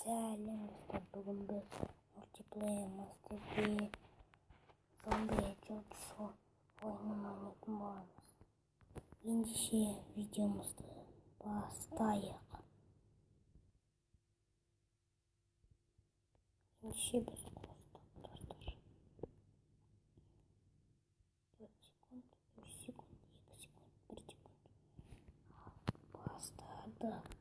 Сәлем достар, бүгін біз мультиплеер мастерде зомби жолшысы ойынын ойнайтын боламыз. Ендеше видеомызды бастайық. Ендеше біз қостық достар. 4 секунд, 3 секунд, 2 секунд, 1 секунд. Бастадық.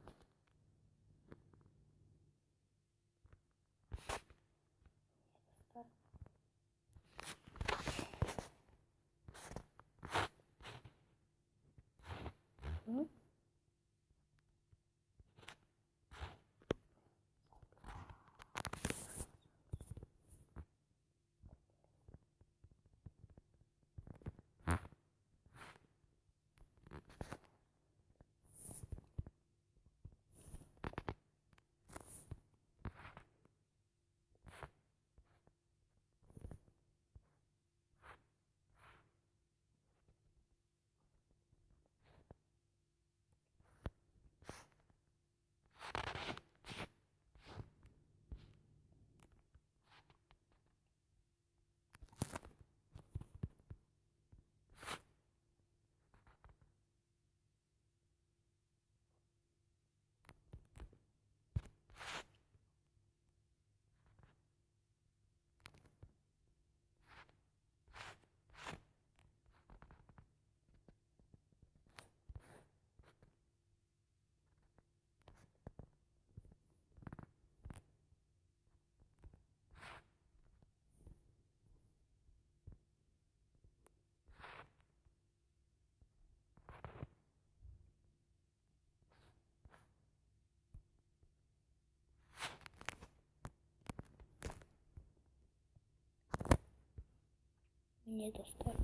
Міне достар,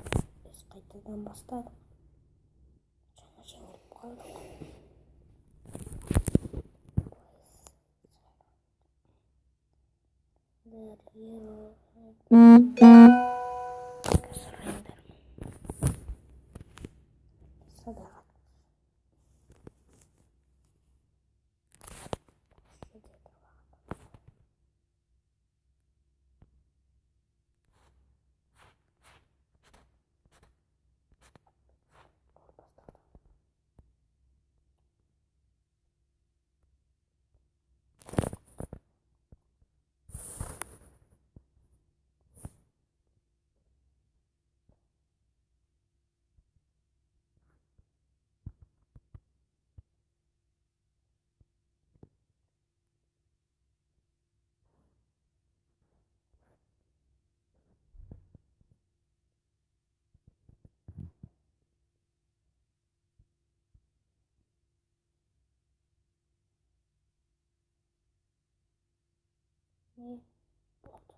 біз қайтадан бастадық. Жаңа жеңіліп қалдық. Не болды.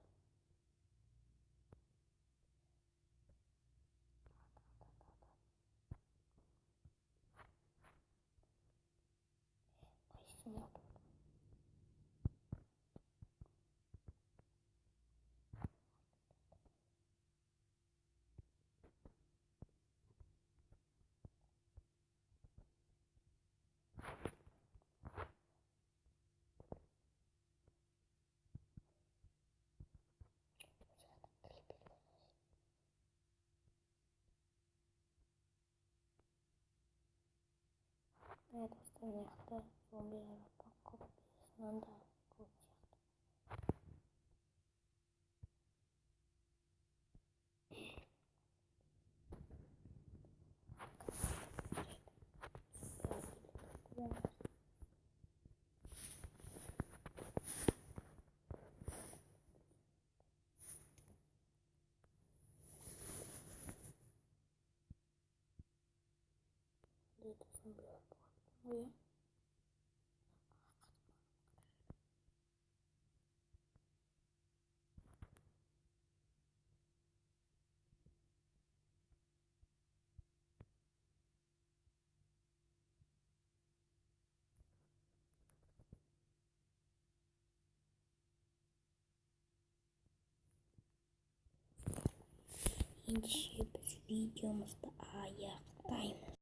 Қайсысына болды? Достар, мықты зомбилер көп сынан да көп сияқты. Это зомбилер болады. Ендеше біз видеомызды аяқтаймыз.